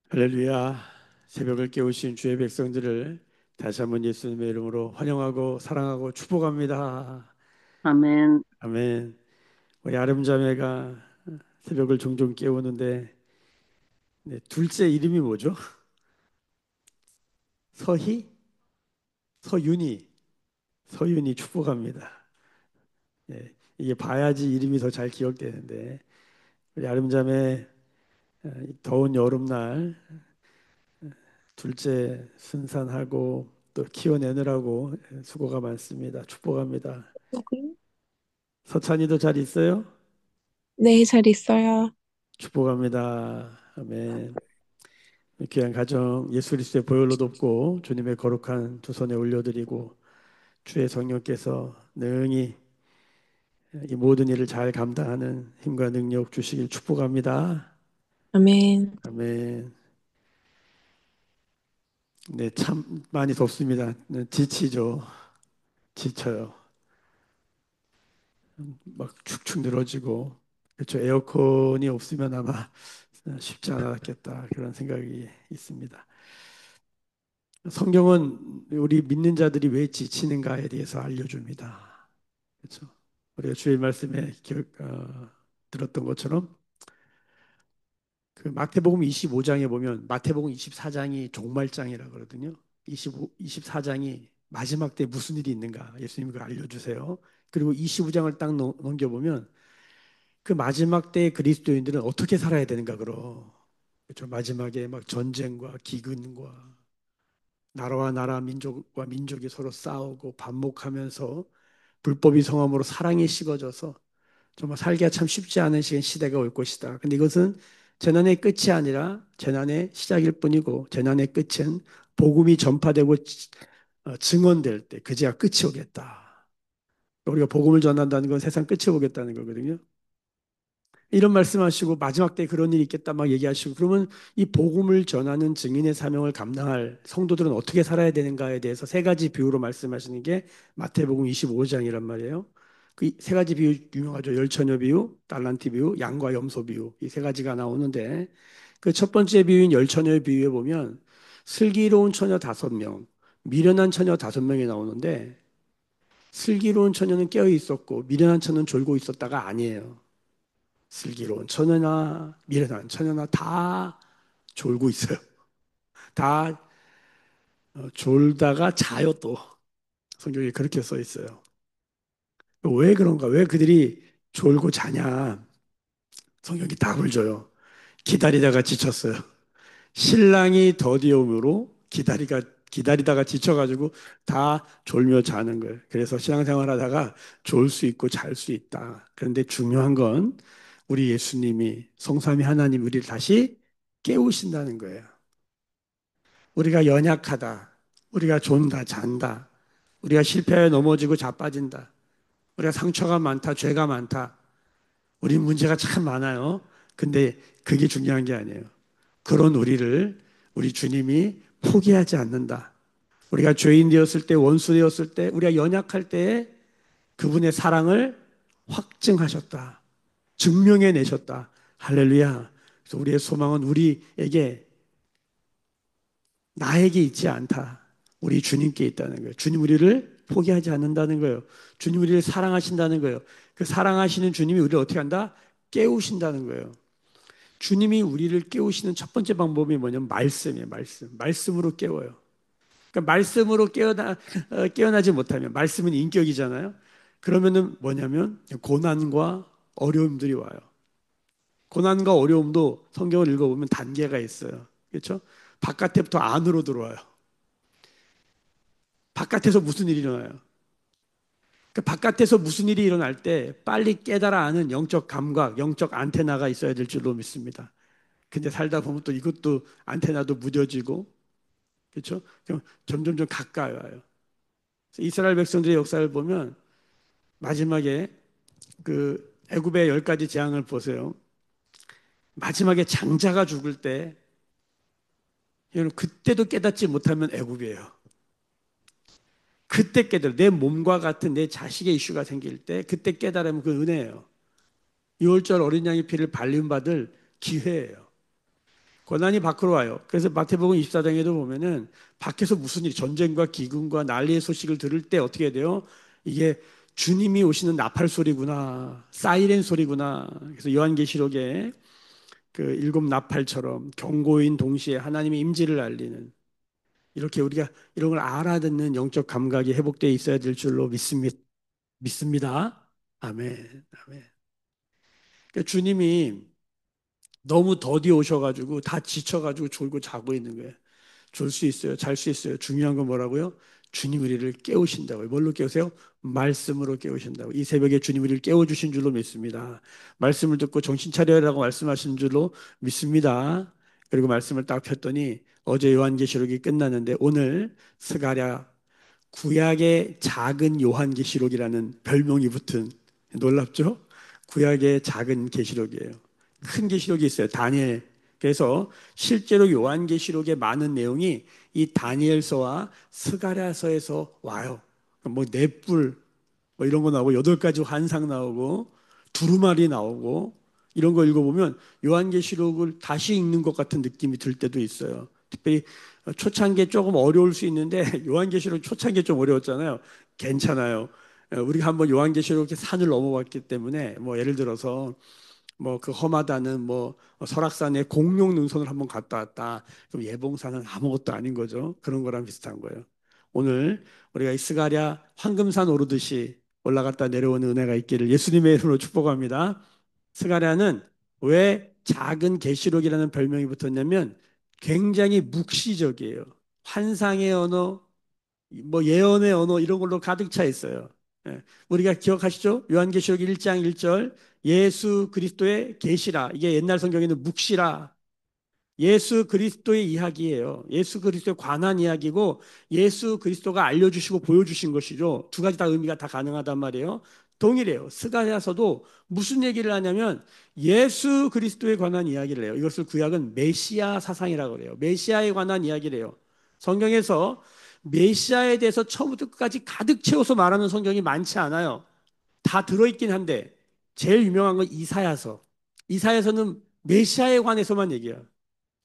할렐루야. 새벽을 깨우신 주의 백성들을 다시 한번 예수님의 이름으로 환영하고 사랑하고 축복합니다. 아멘. 아멘. 우리 아름자매가 새벽을 종종 깨우는데, 네, 둘째 이름이 뭐죠? 서희? 서윤이. 서윤이 축복합니다. 네, 이게 봐야지 이름이 더 잘 기억되는데, 우리 아름자매 이 더운 여름날 둘째 순산하고 또 키워내느라고 수고가 많습니다. 축복합니다. 서찬이도 잘 있어요? 네, 잘 있어요. 축복합니다. 아멘. 귀한 가정 예수 그리스도의 보혈로 돕고 주님의 거룩한 두 손에 올려드리고 주의 성령께서 능히 이 모든 일을 잘 감당하는 힘과 능력 주시길 축복합니다. 아멘. 아멘. 네, 참 많이 덥습니다. 네, 지치죠. 지쳐요. 막 축축 늘어지고. 그렇죠. 에어컨이 없으면 아마 쉽지 않았겠다. 그런 생각이 있습니다. 성경은 우리 믿는 자들이 왜 지치는가에 대해서 알려줍니다. 그렇죠. 우리가 주의 말씀에 들었던 것처럼 그 마태복음 25장에 보면 마태복음 24장이 종말장이라 그러거든요. 24장이 마지막 때 무슨 일이 있는가 예수님이 그걸 알려주세요. 그리고 25장을 딱 넘겨보면 그 마지막 때 그리스도인들은 어떻게 살아야 되는가 그러. 그렇죠. 마지막에 막 전쟁과 기근과 나라와 나라, 민족과 민족이 서로 싸우고 반목하면서 불법이 성함으로 사랑이 식어져서 정말 살기가 참 쉽지 않은 시대가 올 것이다. 근데 이것은 재난의 끝이 아니라 재난의 시작일 뿐이고 재난의 끝은 복음이 전파되고 증언될 때 그제야 끝이 오겠다. 우리가 복음을 전한다는 건 세상 끝이 오겠다는 거거든요. 이런 말씀하시고 마지막 때 그런 일이 있겠다 막 얘기하시고 그러면 이 복음을 전하는 증인의 사명을 감당할 성도들은 어떻게 살아야 되는가에 대해서 세 가지 비유로 말씀하시는 게 마태복음 25장이란 말이에요. 그 세 가지 비유 유명하죠. 열처녀 비유, 달란트 비유, 양과 염소 비유 이 세 가지가 나오는데 그 첫 번째 비유인 열처녀의 비유에 보면 슬기로운 처녀 5명, 미련한 처녀 5명이 나오는데 슬기로운 처녀는 깨어 있었고 미련한 처녀는 졸고 있었다가 아니에요. 슬기로운 처녀나 미련한 처녀나 다 졸고 있어요. 다 졸다가 자요 또. 성경에 그렇게 써 있어요. 왜 그런가? 왜 그들이 졸고 자냐? 성경이 답을 줘요. 기다리다가 지쳤어요. 신랑이 더디움으로 기다리다가 지쳐가지고 다 졸며 자는 거예요. 그래서 신앙생활 하다가 졸 수 있고 잘 수 있다. 그런데 중요한 건 우리 예수님이 성삼위 하나님 우리를 다시 깨우신다는 거예요. 우리가 연약하다. 우리가 존다, 잔다. 우리가 실패에 넘어지고 자빠진다. 우리가 상처가 많다, 죄가 많다. 우리 문제가 참 많아요. 근데 그게 중요한 게 아니에요. 그런 우리를 우리 주님이 포기하지 않는다. 우리가 죄인 되었을 때, 원수 되었을 때, 우리가 연약할 때에 그분의 사랑을 확증하셨다. 증명해 내셨다. 할렐루야. 그래서 우리의 소망은 우리에게 나에게 있지 않다. 우리 주님께 있다는 거예요. 주님 우리를 포기하지 않는다는 거예요. 주님 우리를 사랑하신다는 거예요. 그 사랑하시는 주님이 우리를 어떻게 한다? 깨우신다는 거예요. 주님이 우리를 깨우시는 첫 번째 방법이 뭐냐면 말씀이에요. 말씀. 말씀으로 깨워요. 그러니까 말씀으로 깨어나지 못하면 말씀은 인격이잖아요. 그러면은 뭐냐면 고난과 어려움들이 와요. 고난과 어려움도 성경을 읽어보면 단계가 있어요. 그렇죠? 바깥에부터 안으로 들어와요. 바깥에서 무슨 일이 일어나요? 그 바깥에서 무슨 일이 일어날 때 빨리 깨달아 아는 영적 감각, 영적 안테나가 있어야 될 줄로 믿습니다. 근데 살다 보면 또 이것도 안테나도 무뎌지고, 그렇죠? 점점 가까이 와요. 이스라엘 백성들의 역사를 보면 마지막에 그 애굽의 10가지 재앙을 보세요. 마지막에 장자가 죽을 때, 여러분 그때도 깨닫지 못하면 애굽이에요. 그때 깨달아 내 몸과 같은 내 자식의 이슈가 생길 때 그때 깨달으면 그 은혜예요. 6월절 어린 양의 피를 발림받을 기회예요. 고난이 밖으로 와요. 그래서 마태복음 24장에도 보면은 밖에서 무슨 일, 전쟁과 기근과 난리의 소식을 들을 때 어떻게 돼요? 이게 주님이 오시는 나팔 소리구나, 사이렌 소리구나. 그래서 요한계시록에 그 일곱 나팔처럼 경고인 동시에 하나님의 임재를 알리는, 이렇게 우리가 이런 걸 알아듣는 영적 감각이 회복되어 있어야 될 줄로 믿습니다. 아멘. 아멘. 그러니까 주님이 너무 더디 오셔가지고 다 지쳐가지고 졸고 자고 있는 거예요. 졸 수 있어요. 잘 수 있어요. 중요한 건 뭐라고요? 주님 우리를 깨우신다고요. 뭘로 깨우세요? 말씀으로 깨우신다고. 이 새벽에 주님 우리를 깨워주신 줄로 믿습니다. 말씀을 듣고 정신 차려라고 말씀하신 줄로 믿습니다. 그리고 말씀을 딱 폈더니 어제 요한계시록이 끝났는데 오늘 스가랴 구약의 작은 요한계시록이라는 별명이 붙은, 놀랍죠? 구약의 작은 계시록이에요. 큰 계시록이 있어요. 다니엘. 그래서 실제로 요한계시록의 많은 내용이 이 다니엘서와 스가랴서에서 와요. 뭐 넷불 뭐 이런 거 나오고 여덟 가지 환상 나오고 두루마리 나오고 이런 거 읽어보면 요한계시록을 다시 읽는 것 같은 느낌이 들 때도 있어요. 특별히 초창기에 조금 어려울 수 있는데 요한계시록 초창기에 좀 어려웠잖아요. 괜찮아요. 우리가 한번 요한계시록 산을 넘어봤기 때문에 뭐 예를 들어서 뭐 그 험하다는 뭐 설악산에 공룡 능선을 한번 갔다 왔다. 그럼 예봉산은 아무것도 아닌 거죠. 그런 거랑 비슷한 거예요. 오늘 우리가 이 스가랴 황금산 오르듯이 올라갔다 내려오는 은혜가 있기를 예수님의 이름으로 축복합니다. 스가랴는 왜 작은 계시록이라는 별명이 붙었냐면 굉장히 묵시적이에요. 환상의 언어, 뭐 예언의 언어 이런 걸로 가득 차 있어요. 예. 우리가 기억하시죠? 요한계시록 1장 1절 예수 그리스도의 계시라. 이게 옛날 성경에는 묵시라. 예수 그리스도의 이야기예요. 예수 그리스도에 관한 이야기고 예수 그리스도가 알려주시고 보여주신 것이죠. 두 가지 다 의미가 다 가능하단 말이에요. 동일해요. 스가랴서도 무슨 얘기를 하냐면 예수 그리스도에 관한 이야기를 해요. 이것을 구약은 메시아 사상이라고 그래요. 메시아에 관한 이야기를 해요. 성경에서 메시아에 대해서 처음부터 끝까지 가득 채워서 말하는 성경이 많지 않아요. 다 들어있긴 한데 제일 유명한 건 이사야서. 이사야서는 메시아에 관해서만 얘기해요.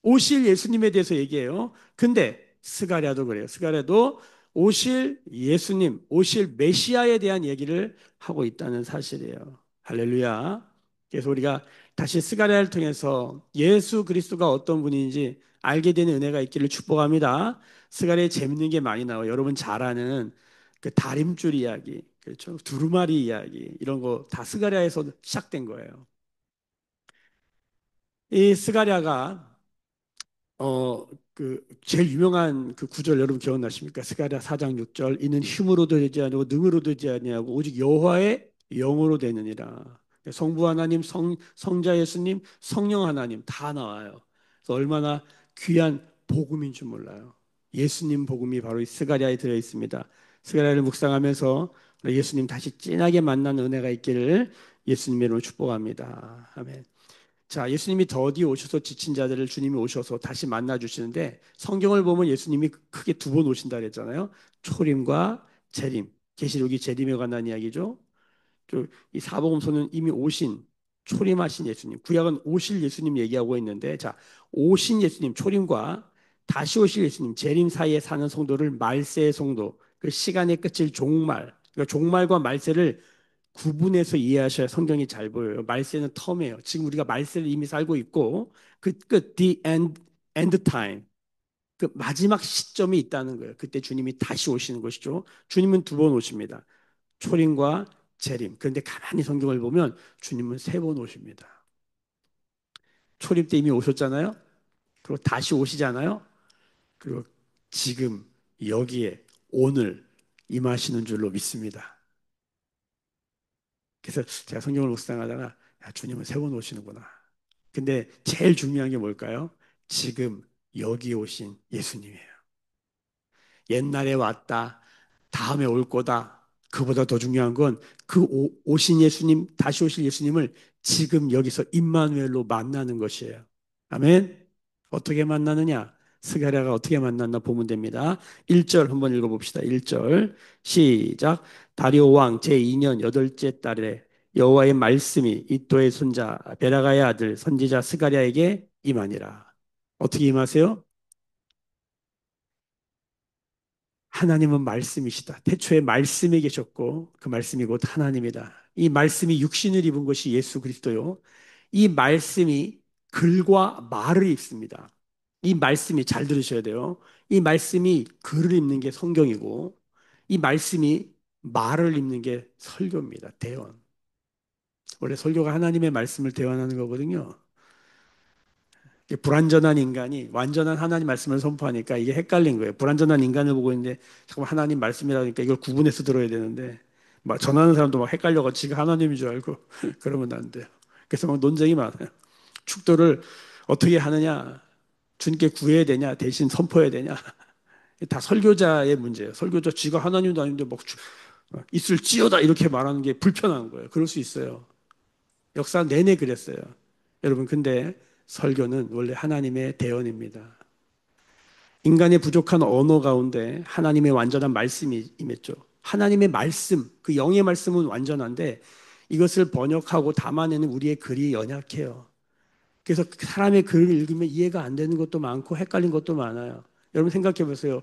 오실 예수님에 대해서 얘기해요. 근데 스가랴도 그래요. 스가랴도 오실 예수님, 오실 메시아에 대한 얘기를 하고 있다는 사실이에요. 할렐루야. 그래서 우리가 다시 스가랴를 통해서 예수 그리스도가 어떤 분인지 알게 되는 은혜가 있기를 축복합니다. 스가랴에 재밌는 게 많이 나와요. 여러분 잘 아는 그 다림줄 이야기, 그렇죠? 두루마리 이야기 이런 거 다 스가랴에서 시작된 거예요. 이 스가랴가 제일 유명한 그 구절 여러분 기억나십니까? 스가랴 4장 6절 이는 힘으로도 되지 아니고 능으로도 되지 아니하고 오직 여호와의 영으로 되느니라. 성부 하나님, 성자 예수님, 성령 하나님 다 나와요. 그래서 얼마나 귀한 복음인 줄 몰라요. 예수님 복음이 바로 이 스가랴에 들어 있습니다. 스가랴를 묵상하면서 예수님 다시 진하게 만나는 은혜가 있기를 예수님의 이름으로 축복합니다. 아멘. 자, 예수님이 더디 오셔서 지친 자들을 주님이 오셔서 다시 만나 주시는데 성경을 보면 예수님이 크게 두 번 오신다 그랬잖아요. 초림과 재림. 계시록이 재림에 관한 이야기죠. 이 사복음서는 이미 오신 초림하신 예수님. 구약은 오실 예수님 얘기하고 있는데 자, 오신 예수님 초림과 다시 오실 예수님 재림 사이에 사는 성도를 말세의 성도. 그 시간의 끝일 종말. 그러니까 종말과 말세를 구분해서 이해하셔야 성경이 잘 보여요. 말세는 텀이에요. 지금 우리가 말세를 이미 살고 있고 그 끝, the end time. 그 마지막 시점이 있다는 거예요. 그때 주님이 다시 오시는 것이죠. 주님은 두 번 오십니다. 초림과 재림. 그런데 가만히 성경을 보면 주님은 세 번 오십니다. 초림 때 이미 오셨잖아요. 그리고 다시 오시잖아요. 그리고 지금 여기에 오늘 임하시는 줄로 믿습니다. 그래서 제가 성경을 묵상하다가 야, 주님은 세 번 오시는구나. 근데 제일 중요한 게 뭘까요? 지금 여기 오신 예수님이에요. 옛날에 왔다. 다음에 올 거다. 그보다 더 중요한 건 그 오신 예수님, 다시 오실 예수님을 지금 여기서 임마누엘로 만나는 것이에요. 아멘. 어떻게 만나느냐? 스가랴가 어떻게 만났나 보면 됩니다. 1절 한번 읽어봅시다. 1절 시작. 다리오 왕 제2년 여덟째 달에 여호와의 말씀이 이도의 손자 베라가의 아들 선지자 스가랴에게 임하니라. 어떻게 임하세요? 하나님은 말씀이시다. 태초에 말씀이 계셨고 그 말씀이 곧 하나님이다. 이 말씀이 육신을 입은 것이 예수 그리스도요. 이 말씀이 글과 말을 입습니다. 이 말씀이 잘 들으셔야 돼요. 이 말씀이 글을 입는 게 성경이고 이 말씀이 말을 입는 게 설교입니다. 대언. 원래 설교가 하나님의 말씀을 대언하는 거거든요. 불완전한 인간이 완전한 하나님 말씀을 선포하니까 이게 헷갈린 거예요. 불완전한 인간을 보고 있는데 자꾸 하나님 말씀이라니까 이걸 구분해서 들어야 되는데 막 전하는 사람도 막 헷갈려가지고 지가 하나님인 줄 알고 그러면 안 돼요. 그래서 막 논쟁이 많아요. 축도를 어떻게 하느냐, 주님께 구해야 되냐, 대신 선포해야 되냐. 다 설교자의 문제예요. 설교자 지가 하나님도 아닌데 막 있을 찌어다 이렇게 말하는 게 불편한 거예요. 그럴 수 있어요. 역사 내내 그랬어요. 여러분, 근데 설교는 원래 하나님의 대언입니다. 인간의 부족한 언어 가운데 하나님의 완전한 말씀이 임했죠. 하나님의 말씀, 그 영의 말씀은 완전한데 이것을 번역하고 담아내는 우리의 글이 연약해요. 그래서 사람의 글을 읽으면 이해가 안 되는 것도 많고 헷갈린 것도 많아요. 여러분 생각해 보세요.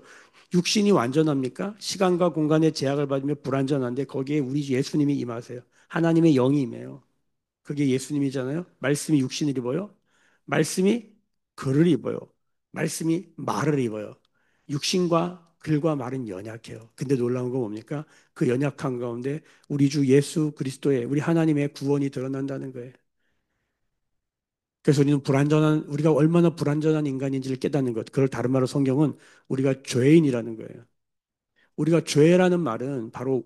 육신이 완전합니까? 시간과 공간의 제약을 받으며 불완전한데 거기에 우리 예수님이 임하세요. 하나님의 영이 임해요. 그게 예수님이잖아요. 말씀이 육신을 입어요. 말씀이 글을 입어요. 말씀이 말을 입어요. 육신과 글과 말은 연약해요. 근데 놀라운 건 뭡니까? 그 연약한 가운데 우리 주 예수 그리스도의 우리 하나님의 구원이 드러난다는 거예요. 그래서 우리가 얼마나 불완전한 인간인지를 깨닫는 것. 그걸 다른 말로 성경은 우리가 죄인이라는 거예요. 우리가 죄라는 말은 바로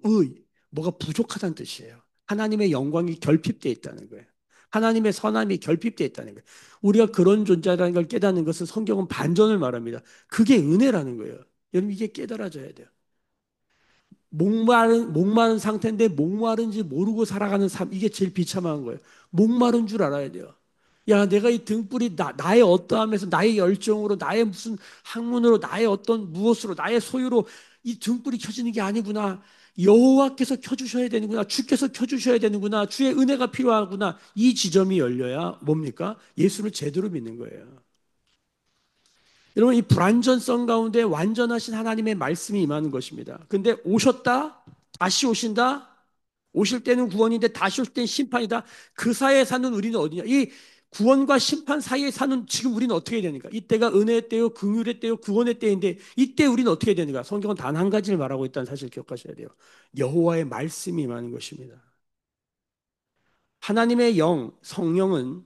뭐가 부족하다는 뜻이에요. 하나님의 영광이 결핍되어 있다는 거예요. 하나님의 선함이 결핍되어 있다는 거예요. 우리가 그런 존재라는 걸 깨닫는 것은 성경은 반전을 말합니다. 그게 은혜라는 거예요. 여러분 이게 깨달아져야 돼요. 목마른 상태인데 목마른지 모르고 살아가는 삶, 이게 제일 비참한 거예요. 목마른 줄 알아야 돼요. 야, 내가 이 등불이 나의 어떠함에서 나의 열정으로 나의 무슨 학문으로 나의 어떤 무엇으로 나의 소유로 이 등불이 켜지는 게 아니구나. 여호와께서 켜주셔야 되는구나. 주께서 켜주셔야 되는구나. 주의 은혜가 필요하구나. 이 지점이 열려야 뭡니까? 예수를 제대로 믿는 거예요. 여러분, 이 불완전성 가운데 완전하신 하나님의 말씀이 임하는 것입니다. 근데 오셨다, 다시 오신다, 오실 때는 구원인데 다시 오실 때는 심판이다. 그 사이에 사는 우리는 어디냐? 이 구원과 심판 사이에 사는 지금 우리는 어떻게 해야 되는가? 이때가 은혜의 때요, 긍휼의 때요, 구원의 때인데 이때 우리는 어떻게 해야 되는가? 성경은 단 한 가지를 말하고 있다는 사실을 기억하셔야 돼요. 여호와의 말씀이 임하는 것입니다. 하나님의 영, 성령은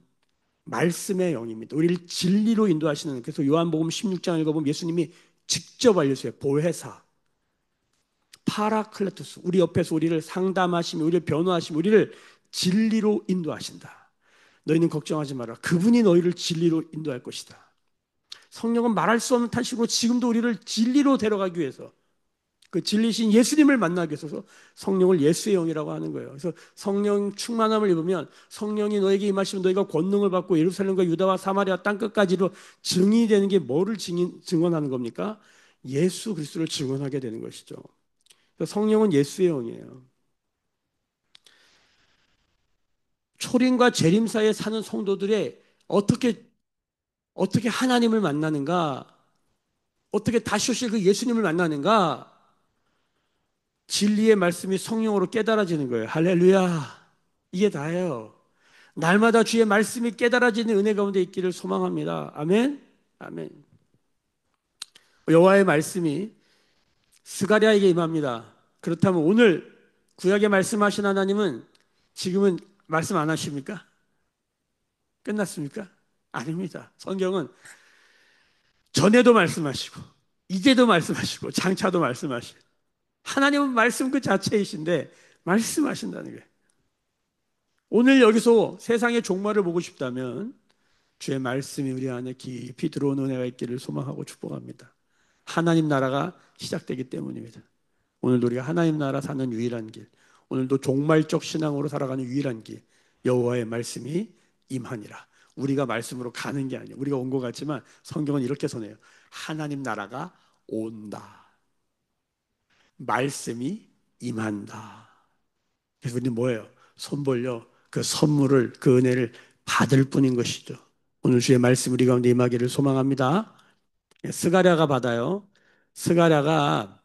말씀의 영입니다. 우리를 진리로 인도하시는, 그래서 요한복음 16장 읽어보면 예수님이 직접 알려주세요. 보혜사, 파라클레토스, 우리 옆에서 우리를 상담하시며 우리를 변호하시며 우리를 진리로 인도하신다. 너희는 걱정하지 마라. 그분이 너희를 진리로 인도할 것이다. 성령은 말할 수 없는 탄식으로 지금도 우리를 진리로 데려가기 위해서, 그 진리신 예수님을 만나기 위해서 성령을 예수의 영이라고 하는 거예요. 그래서 성령 충만함을 입으면 성령이 너에게 임하시면 너희가 권능을 받고 예루살렘과 유다와 사마리아 땅끝까지로 증인이 되는 게 뭐를 증언하는 겁니까? 예수 그리스도를 증언하게 되는 것이죠. 그래서 성령은 예수의 영이에요. 초림과 재림 사이에 사는 성도들의 어떻게 하나님을 만나는가? 어떻게 다시 오실 그 예수님을 만나는가? 진리의 말씀이 성령으로 깨달아지는 거예요. 할렐루야. 이게 다예요. 날마다 주의 말씀이 깨달아지는 은혜 가운데 있기를 소망합니다. 아멘. 아멘. 여호와의 말씀이 스가랴에게 임합니다. 그렇다면 오늘 구약에 말씀하신 하나님은 지금은 말씀 안 하십니까? 끝났습니까? 아닙니다. 성경은 전에도 말씀하시고 이제도 말씀하시고 장차도 말씀하시고 하나님은 말씀 그 자체이신데 말씀하신다는 거예요. 오늘 여기서 세상의 종말을 보고 싶다면 주의 말씀이 우리 안에 깊이 들어오는 은혜가 있기를 소망하고 축복합니다. 하나님 나라가 시작되기 때문입니다. 오늘도 우리가 하나님 나라 사는 유일한 길, 오늘도 종말적 신앙으로 살아가는 유일한 길, 여호와의 말씀이 임하니라. 우리가 말씀으로 가는 게 아니에요. 우리가 온 것 같지만 성경은 이렇게 선해요. 하나님 나라가 온다. 말씀이 임한다. 그래서 우리는 뭐예요? 손 벌려 그 선물을, 그 은혜를 받을 뿐인 것이죠. 오늘 주의 말씀 우리 가운데 임하기를 소망합니다. 스가랴가 받아요. 스가랴가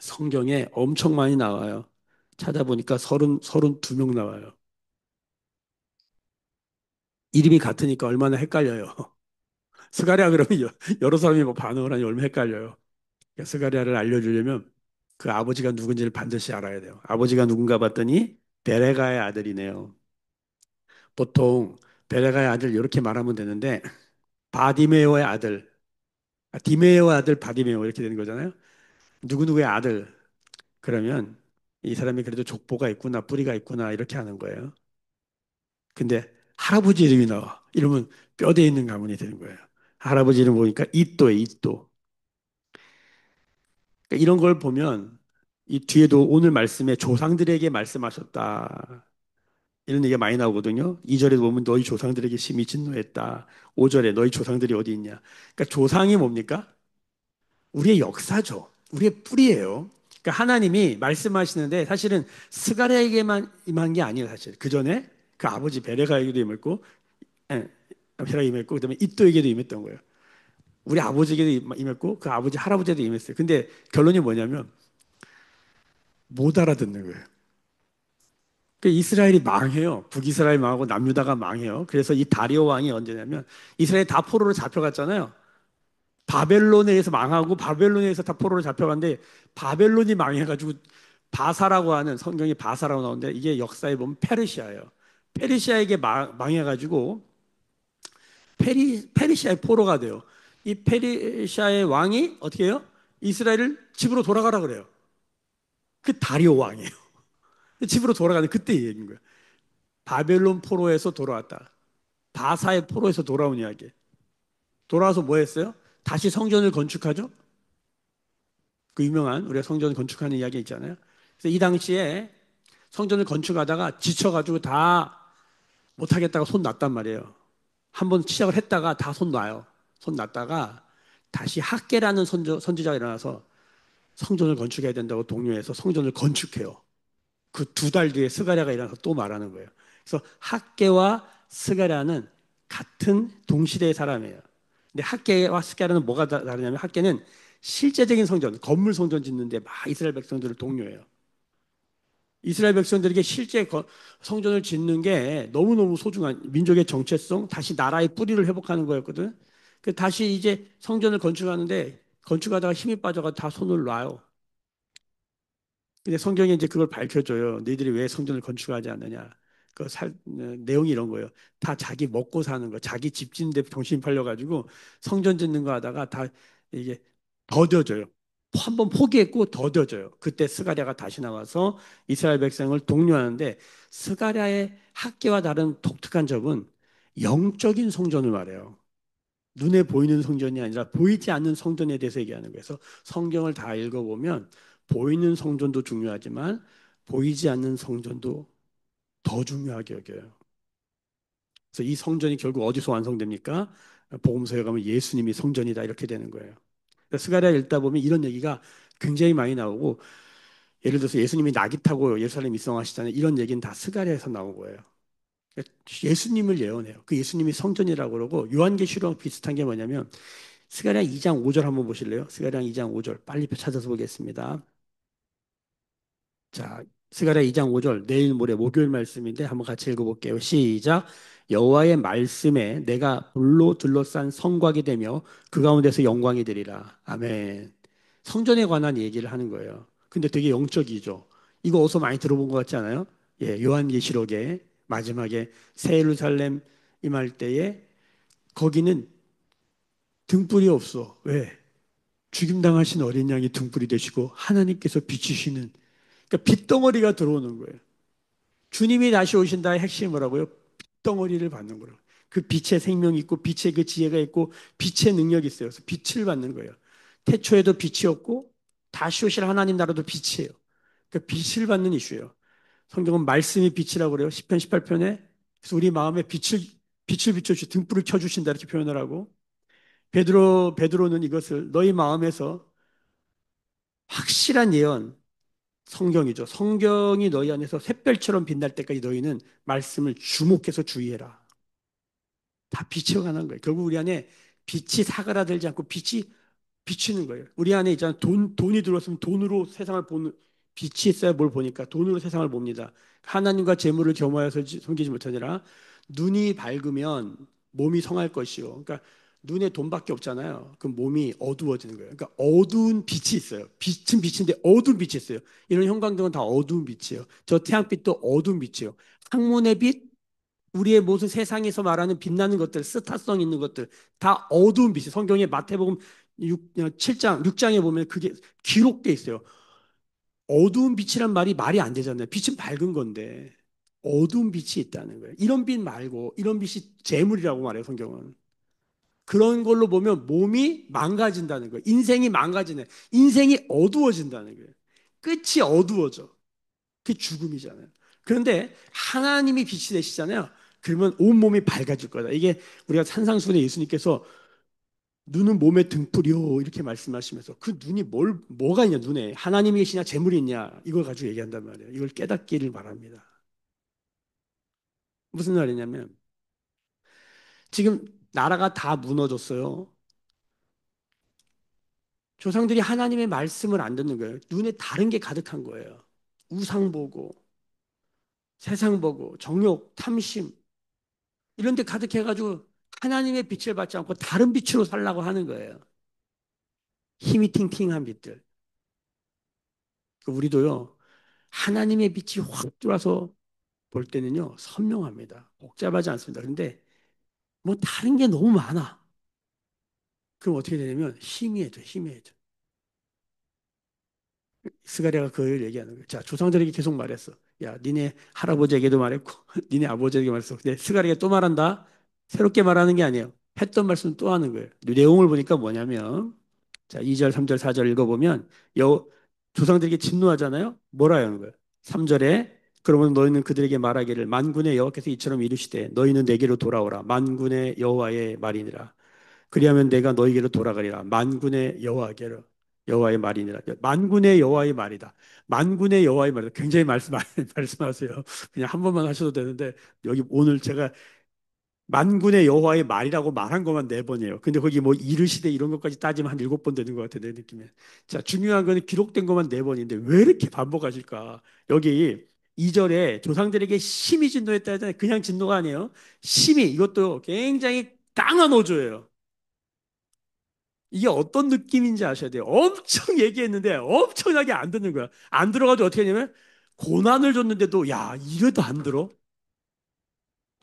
성경에 엄청 많이 나와요. 찾아보니까 32명 나와요. 이름이 같으니까 얼마나 헷갈려요. 스가랴 그러면 여러 사람이 뭐 반응을 하니 얼마나 헷갈려요. 그러니까 스가랴를 알려주려면 그 아버지가 누군지를 반드시 알아야 돼요. 아버지가 누군가 봤더니 베레가의 아들이네요. 보통 베레가의 아들 이렇게 말하면 되는데 바디메오의 아들, 디메오의 아들 바디메오 이렇게 되는 거잖아요. 누구누구의 아들. 그러면 이 사람이 그래도 족보가 있구나, 뿌리가 있구나 이렇게 하는 거예요. 근데 할아버지 이름이 나와. 이러면 뼈대 있는 가문이 되는 거예요. 할아버지 이름 보니까 이또에 이또. 그러니까 이런 걸 보면 이 뒤에도 오늘 말씀에 조상들에게 말씀하셨다. 이런 얘기가 많이 나오거든요. 2절에 보면 너희 조상들에게 심히 진노했다. 5절에 너희 조상들이 어디 있냐. 그러니까 조상이 뭡니까? 우리의 역사죠. 우리의 뿌리예요. 그러니까 하나님이 말씀하시는데 사실은 스가랴에게만 임한 게 아니에요, 사실. 그 전에 그 아버지 베레가에게도 임했고, 예, 베레가 임했고, 그다음에 이또에게도 임했던 거예요. 우리 아버지에게도 임했고, 그 아버지 할아버지에도 임했어요. 근데 결론이 뭐냐면 못 알아듣는 거예요. 그러니까 이스라엘이 망해요. 북이스라엘 망하고 남유다가 망해요. 그래서 이 다리오 왕이 언제냐면 이스라엘 다 포로로 잡혀갔잖아요. 바벨론에 의해서 망하고 바벨론에 의해서 다 포로로 잡혀갔는데 바벨론이 망해가지고 바사라고 하는 성경이 바사라고 나오는데 이게 역사에 보면 페르시아예요. 페르시아에게 망해가지고 페르시아의 포로가 돼요. 이 페르시아의 왕이 어떻게 해요? 이스라엘을 집으로 돌아가라 그래요. 그 다리오 왕이에요. 집으로 돌아가는 그때 얘기인 거예요. 바벨론 포로에서 돌아왔다. 바사의 포로에서 돌아온 이야기. 돌아와서 뭐 했어요? 다시 성전을 건축하죠? 그 유명한 우리가 성전 건축하는 이야기 있잖아요. 그래서 이 당시에 성전을 건축하다가 지쳐가지고 다 못하겠다가 손 놨단 말이에요. 한번 시작을 했다가 다 손 놔요. 손 놨다가 다시 학계라는 선지자가 일어나서 성전을 건축해야 된다고 독려해서 성전을 건축해요. 그 2달 뒤에 스가랴가 일어나서 또 말하는 거예요. 그래서 학계와 스가랴는 같은 동시대의 사람이에요. 근데 학계와 스가랴는 뭐가 다르냐면 학계는 실제적인 성전, 건물 성전 짓는데 막 이스라엘 백성들을 독려해요. 이스라엘 백성들에게 실제 성전을 짓는 게 너무너무 소중한 민족의 정체성, 다시 나라의 뿌리를 회복하는 거였거든. 그 다시 이제 성전을 건축하는데 건축하다가 힘이 빠져가 다 손을 놔요. 근데 성경에 이제 그걸 밝혀줘요. 너희들이 왜 성전을 건축하지 않느냐. 내용이 이런 거예요. 다 자기 먹고 사는 거, 자기 집 짓는데 정신 팔려가지고 성전 짓는 거 하다가 다 이게 더뎌져요. 한 번 포기했고 더뎌져요. 그때 스가랴가 다시 나와서 이스라엘 백성을 독려하는데 스가랴의 학계와 다른 독특한 점은 영적인 성전을 말해요. 눈에 보이는 성전이 아니라 보이지 않는 성전에 대해서 얘기하는 거예요. 그래서 성경을 다 읽어보면 보이는 성전도 중요하지만 보이지 않는 성전도 더 중요하게 여겨요. 그래서 이 성전이 결국 어디서 완성됩니까? 복음서에 가면 예수님이 성전이다 이렇게 되는 거예요. 스가랴 읽다 보면 이런 얘기가 굉장히 많이 나오고 예를 들어서 예수님이 나귀 타고 예루살렘 입성하시잖아요. 이런 얘기는 다 스가랴에서 나온 거예요. 예수님을 예언해요. 그 예수님이 성전이라고 그러고 요한계시록 비슷한 게 뭐냐면 스가랴 2장 5절 한번 보실래요? 스가랴 2장 5절 빨리 찾아서 보겠습니다. 자, 스가랴 2장 5절 내일 모레 목요일 말씀인데 한번 같이 읽어볼게요. 시작. 여호와의 말씀에 내가 불로 둘러싼 성곽이 되며 그 가운데서 영광이 되리라. 아멘. 성전에 관한 얘기를 하는 거예요. 근데 되게 영적이죠. 이거 어디서 많이 들어본 것 같지 않아요? 예, 요한계시록에 마지막에 새 예루살렘 임할 때에 거기는 등불이 없어. 왜? 죽임당하신 어린 양이 등불이 되시고 하나님께서 비추시는 그러니까 빛덩어리가 들어오는 거예요. 주님이 다시 오신다의 핵심이 뭐라고요? 빛덩어리를 받는 거라고. 그 빛의 생명이 있고 빛의 그 지혜가 있고 빛의 능력이 있어요. 그래서 빛을 받는 거예요. 태초에도 빛이었고 다시 오실 하나님 나라도 빛이에요. 그 빛을 받는 이슈예요. 성경은 말씀이 빛이라고 그래요. 시편 18편에. 그래서 우리 마음에 빛을 비춰주 등불을 켜주신다 이렇게 표현을 하고 베드로는 이것을 너희 마음에서 확실한 예언 성경이죠. 성경이 너희 안에서 샛별처럼 빛날 때까지 너희는 말씀을 주목해서 주의해라. 다 빛이 관한 거예요. 결국 우리 안에 빛이 사그라들지 않고 빛이 비추는 거예요. 우리 안에 있잖아요. 돈이 들어왔으면 돈으로 세상을 보는, 빛이 있어야 뭘 보니까 돈으로 세상을 봅니다. 하나님과 재물을 겸하여 섬기지 못하니라. 눈이 밝으면 몸이 성할 것이요. 그러니까 눈에 돈밖에 없잖아요. 그럼 몸이 어두워지는 거예요. 그러니까 어두운 빛이 있어요. 빛은 빛인데 어두운 빛이 있어요. 이런 형광등은 다 어두운 빛이에요. 저 태양빛도 어두운 빛이에요. 항문의 빛, 우리의 모든 세상에서 말하는 빛나는 것들, 스타성 있는 것들, 다 어두운 빛이 성경에 마태복음 7장, 6장에 보면 그게 기록돼 있어요. 어두운 빛이란 말이 안 되잖아요. 빛은 밝은 건데 어두운 빛이 있다는 거예요. 이런 빛 말고 이런 빛이 재물이라고 말해요, 성경은. 그런 걸로 보면 몸이 망가진다는 거예요. 인생이 망가지네. 인생이 어두워진다는 거예요. 끝이 어두워져. 그게 죽음이잖아요. 그런데 하나님이 빛이 되시잖아요. 그러면 온몸이 밝아질 거다. 이게 우리가 산상수훈에 예수님께서 눈은 몸의 등불이요 이렇게 말씀하시면서 그 눈이 뭐가 있냐 눈에 하나님이 계시냐 재물이 있냐 이걸 가지고 얘기한단 말이에요. 이걸 깨닫기를 바랍니다. 무슨 말이냐면 지금 나라가 다 무너졌어요. 조상들이 하나님의 말씀을 안 듣는 거예요. 눈에 다른 게 가득한 거예요. 우상 보고 세상 보고 정욕 탐심 이런 데 가득해가지고 하나님의 빛을 받지 않고 다른 빛으로 살라고 하는 거예요. 힘이 팅팅한 빛들. 우리도요, 하나님의 빛이 확 들어와서 볼 때는요, 선명합니다. 복잡하지 않습니다. 그런데 뭐 다른 게 너무 많아. 그럼 어떻게 되냐면 희미해져, 희미해져. 스가랴가 그걸 얘기하는 거예요. 자, 조상들에게 계속 말했어. 야, 니네 할아버지에게도 말했고, 니네 아버지에게 말했어. 근데 스가랴가 또 말한다. 새롭게 말하는 게 아니에요. 했던 말씀 또 하는 거예요. 내용을 보니까 뭐냐면, 자, 2절, 3절, 4절 읽어보면, 조상들에게 진노하잖아요. 뭐라 하는 거예요? 3절에, 그러면 너희는 그들에게 말하기를, 만군의 여호와께서 이처럼 이르시되, 너희는 내게로 돌아오라. 만군의 여호와의 말이니라. 그리하면 내가 너희에게로 돌아가리라. 만군의 여호와께로 여호와의 말이니라. 만군의 여호와의 말이다. 만군의 여호와의 말이다. 굉장히 말씀하세요. 그냥 한 번만 하셔도 되는데 여기 오늘 제가 만군의 여호와의 말이라고 말한 것만 네 번이에요. 근데 거기 뭐 이르시되 이런 것까지 따지면 한 일곱 번 되는 것 같아요. 내 느낌에. 자, 중요한 거는 기록된 것만 네 번인데 왜 이렇게 반복하실까? 여기 2절에 조상들에게 심히 진노했다 하잖아요. 그냥 진노가 아니에요. 심히 이것도 굉장히 강한 어조예요. 이게 어떤 느낌인지 아셔야 돼요. 엄청 얘기했는데 엄청나게 안 듣는 거야. 안 들어가지고 어떻게 하냐면 고난을 줬는데도 야, 이래도 안 들어?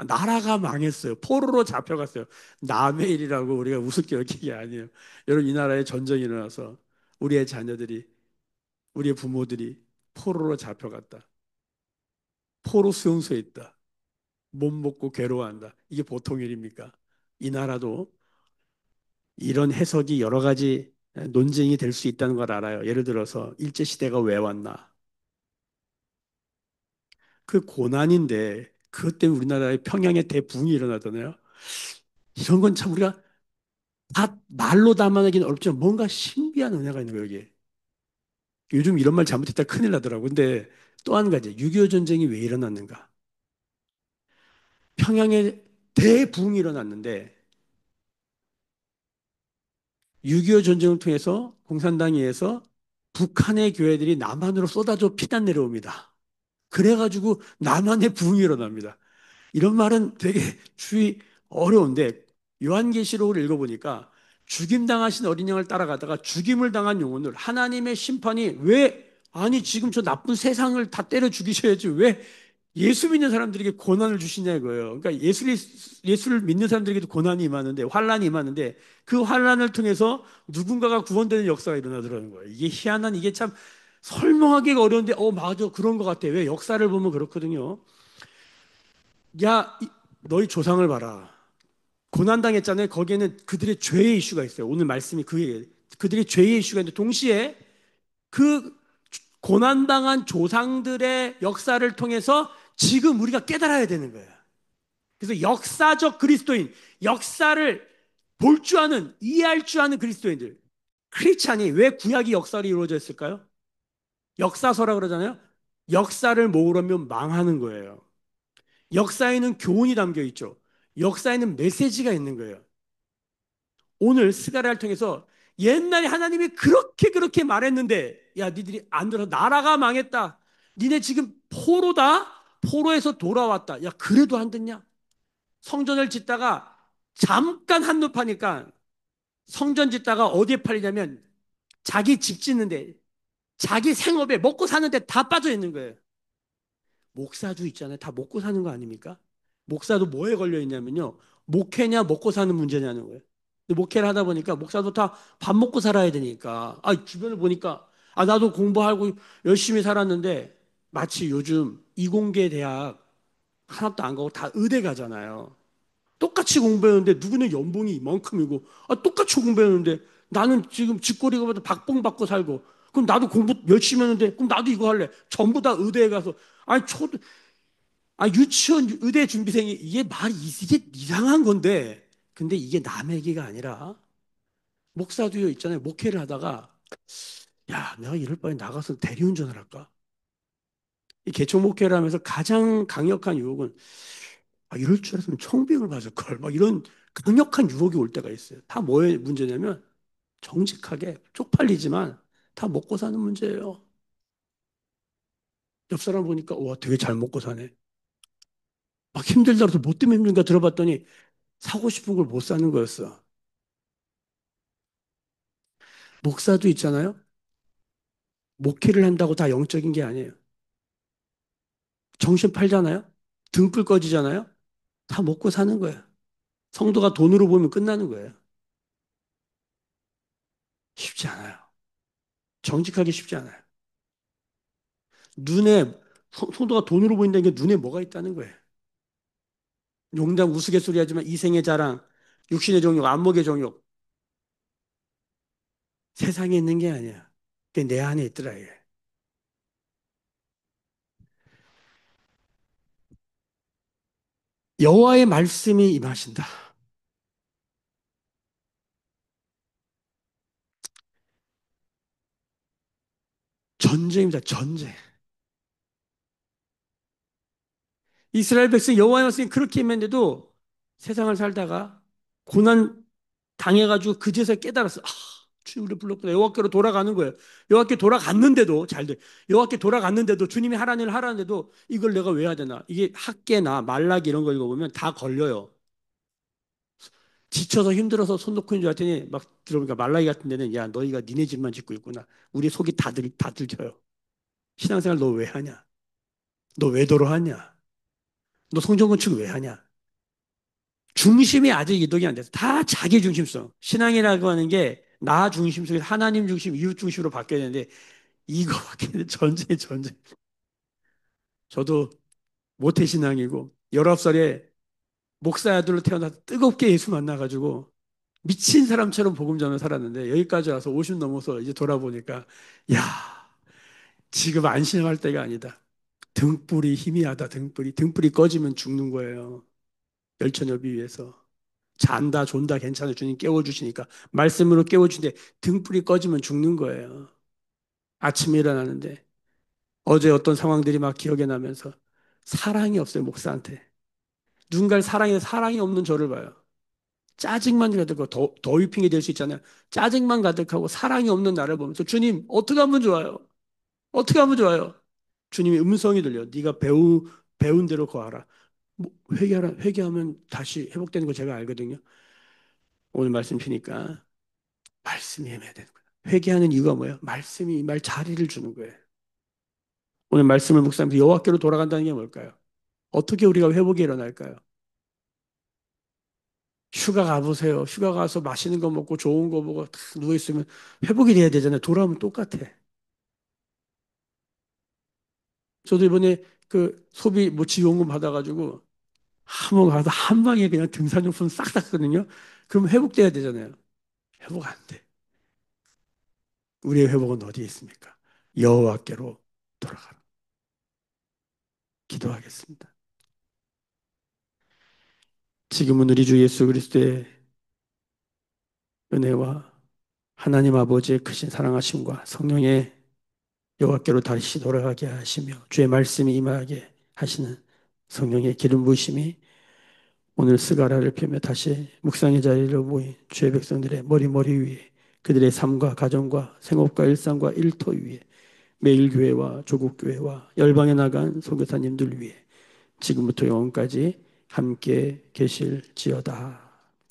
나라가 망했어요. 포로로 잡혀갔어요. 남의 일이라고 우리가 우습게 여기는 게 아니에요. 여러분 이 나라에 전쟁이 일어나서 우리의 자녀들이 우리의 부모들이 포로로 잡혀갔다. 포로 수용소에 있다. 못 먹고 괴로워한다. 이게 보통 일입니까? 이 나라도 이런 해석이 여러 가지 논쟁이 될 수 있다는 걸 알아요. 예를 들어서 일제시대가 왜 왔나? 그 고난인데 그것 때문에 우리나라의 평양에 대붕이 일어나잖아요. 이런 건 참 우리가 다 말로 담아내기는 어렵지만 뭔가 신비한 은혜가 있는 거예요, 여기. 요즘 이런 말 잘못했다 큰일 나더라고. 근데 또 한 가지, 6.25 전쟁이 왜 일어났는가? 평양에 대붕이 일어났는데 6.25 전쟁을 통해서 공산당에 의해서 북한의 교회들이 남한으로 쏟아져 피난 내려옵니다. 그래가지고 남한의 부흥이 일어납니다. 이런 말은 되게 주의 어려운데 요한계시록을 읽어보니까 죽임당하신 어린 양을 따라가다가 죽임을 당한 영혼을 하나님의 심판이 왜 아니 지금 저 나쁜 세상을 다 때려 죽이셔야지 왜 예수 믿는 사람들에게 고난을 주시냐 이거예요. 그러니까 예수를 믿는 사람들에게도 고난이 임하는데 환란이 임하는데 그 환란을 통해서 누군가가 구원되는 역사가 일어나더라는 거예요. 이게 희한한 이게 참 설명하기가 어려운데 맞아 그런 것 같아. 왜 역사를 보면 그렇거든요. 야 너희 조상을 봐라. 고난당했잖아요. 거기에는 그들의 죄의 이슈가 있어요. 오늘 말씀이 그들의 죄의 이슈가 있는데 동시에 그 고난당한 조상들의 역사를 통해서 지금 우리가 깨달아야 되는 거예요. 그래서 역사적 그리스도인, 역사를 볼 줄 아는, 이해할 줄 아는 그리스도인들. 크리스찬이 왜 구약이 역사로 이루어져 있을까요? 역사서라 그러잖아요. 역사를 모르면 망하는 거예요. 역사에는 교훈이 담겨 있죠. 역사에는 메시지가 있는 거예요. 오늘 스가랴를 통해서 옛날에 하나님이 그렇게 말했는데 야 니들이 안 들어 나라가 망했다. 니네 지금 포로다. 포로에서 돌아왔다. 야 그래도 안 듣냐? 성전을 짓다가 잠깐 한눈 파니까 성전 짓다가 어디에 팔리냐면 자기 집 짓는데 자기 생업에 먹고 사는데 다 빠져 있는 거예요. 목사도 있잖아요. 다 먹고 사는 거 아닙니까? 목사도 뭐에 걸려 있냐면요. 목회냐 먹고 사는 문제냐는 거예요. 근데 목회를 하다 보니까 목사도 다 밥 먹고 살아야 되니까 주변을 보니까 나도 공부하고 열심히 살았는데 마치 요즘 이공계 대학 하나도 안 가고 다 의대 가잖아요. 똑같이 공부했는데 누구는 연봉이 이만큼이고 똑같이 공부했는데 나는 지금 집꼬리가 박봉 받고 살고 그럼 나도 공부 열심히 했는데 그럼 나도 이거 할래. 전부 다 의대에 가서 아니 초 유치원 의대 준비생이 이게 이상한 건데 근데 이게 남 얘기가 아니라 목사도요 있잖아요. 목회를 하다가 야 내가 이럴 바에 나가서 대리운전을 할까? 이 개척 목회를 하면서 가장 강력한 유혹은 이럴 줄 알았으면 청빙을 받을 걸. 막 이런 강력한 유혹이 올 때가 있어요. 다 뭐의 문제냐면 정직하게 쪽팔리지만 다 먹고 사는 문제예요. 옆 사람 보니까 와 되게 잘 먹고 사네. 막 힘들다고 뭐 때문에 힘든가 들어봤더니 사고 싶은 걸 못 사는 거였어. 목사도 있잖아요. 목회를 한다고 다 영적인 게 아니에요. 정신 팔잖아요. 등불 꺼지잖아요. 다 먹고 사는 거예요. 성도가 돈으로 보면 끝나는 거예요. 쉽지 않아요. 정직하기 쉽지 않아요. 눈에 성도가 돈으로 보인다는 게 눈에 뭐가 있다는 거예요. 농담 우스갯소리 하지만 이생의 자랑, 육신의 정욕, 안목의 정욕 세상에 있는 게 아니야. 그게 내 안에 있더라 이게. 여호와의 말씀이 임하신다. 전쟁입니다. 전쟁. 이스라엘 백성 여호와의 말씀이 그렇게 임했는데도 세상을 살다가 고난 당해가지고 그제서 깨달았어. 주님 우리 불렀구나. 여호와께로 돌아가는 거예요. 여호와께 돌아갔는데도 잘 돼. 여호와께 돌아갔는데도 주님이 하라는 일을 하라는데도 이걸 내가 왜 해야 되나? 이게 학계나 말라기 이런 거 읽어보면 다 걸려요. 지쳐서 힘들어서 손 놓고 있는 줄 알았더니 막 들어보니까 말라기 같은 데는 야 너희가 니네 집만 짓고 있구나. 우리 속이 다 들켜요. 신앙생활 너 왜 하냐? 너 왜 돌아하냐? 너 성전 건축 왜 하냐? 중심이 아직 이동이 안 돼서 다 자기 중심성. 신앙이라고 하는 게 나 중심속에서 하나님 중심, 이웃 중심으로 바뀌어야 되는데 이거 바뀌는 전쟁. 저도 모태신앙이고 19살에 목사 아들로 태어나서 뜨겁게 예수 만나가지고 미친 사람처럼 복음 전을 살았는데 여기까지 와서 50 넘어서 이제 돌아보니까 야 지금 안심할 때가 아니다. 등불이 희미하다. 등불이 꺼지면 죽는 거예요. 열처녀비 위해서 잔다 존다 괜찮아 주님 깨워주시니까 말씀으로 깨워주는데 등불이 꺼지면 죽는 거예요. 아침에 일어나는데 어제 어떤 상황들이 막 기억에 나면서 사랑이 없어요 목사한테. 누군가를 사랑해 사랑이 없는 저를 봐요. 짜증만 가득하고 더위핑이 될 수 있잖아요. 짜증만 가득하고 사랑이 없는 나를 보면서 주님 어떻게 하면 좋아요? 어떻게 하면 좋아요? 주님이 음성이 들려. 네가 배운 대로 거하라. 뭐 회개하면 다시 회복되는 거 제가 알거든요. 오늘 말씀 주니까 말씀이 임해야 되는 거예요. 회개하는 이유가 뭐예요? 말씀이 이 말 자리를 주는 거예요. 오늘 말씀을 묵상하면서 여호와께로 돌아간다는 게 뭘까요? 어떻게 우리가 회복이 일어날까요? 휴가 가보세요. 휴가 가서 맛있는 거 먹고 좋은 거 보고 탁 누워있으면 회복이 돼야 되잖아요. 돌아오면 똑같아. 저도 이번에 그 소비 뭐 지원금 받아가지고 한번 가서 한 방에 그냥 등산용품 싹 샀거든요. 그럼 회복돼야 되잖아요. 회복 안 돼. 우리의 회복은 어디에 있습니까? 여호와께로 돌아가라. 기도하겠습니다. 지금은 우리 주 예수 그리스도의 은혜와 하나님 아버지의 크신 사랑하심과 성령의 여호와께로 다시 돌아가게 하시며 주의 말씀이 임하게 하시는 성령의 기름 부으심이 오늘 스가랴를 펴며 다시 묵상의 자리로 모인 주의 백성들의 머리 위에, 그들의 삶과 가정과 생업과 일상과 일터 위에, 매일 교회와 조국 교회와 열방에 나간 선교사님들 위해 지금부터 영원까지 함께 계실지어다.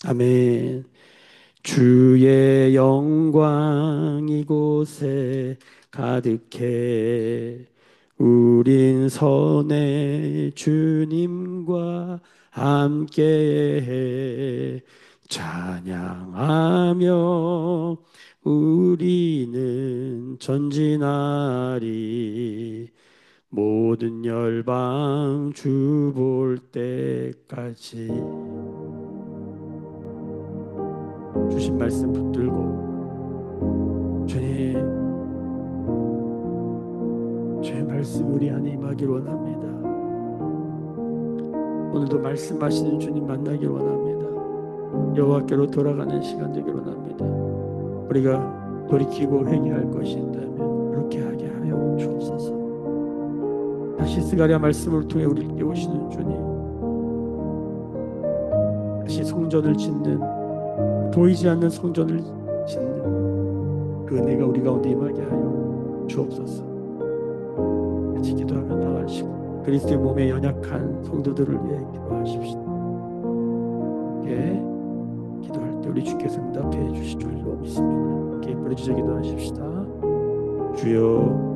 아멘. 주의 영광 이곳에 가득해 우린 선의 주님과 함께해 찬양하며 우리는 전진하리 모든 열방 주 볼 때까지. 주신 말씀 붙들고 주님, 주의 말씀 우리 안에 임하길 원합니다. 오늘도 말씀하시는 주님 만나길 원합니다. 여호와께로 돌아가는 시간 되길 원합니다. 우리가 돌이키고 회개할 것이 있다면 그렇게 하게 하여 주옵소서. 다시 스가랴 말씀을 통해 우리를 깨우시는 주님, 다시 성전을 짓는, 보이지 않는 성전을 짓는 그 은혜가 우리 가운데 임하게 하여 주옵소서. 같이 기도하며 나아가시고 그리스도의 몸에 연약한 성도들을 위해 기도하십시다. 함께 기도할 때 우리 주께서 응답해 주실 줄로 믿습니다. 함께 부르짖어 기도하십시다. 주여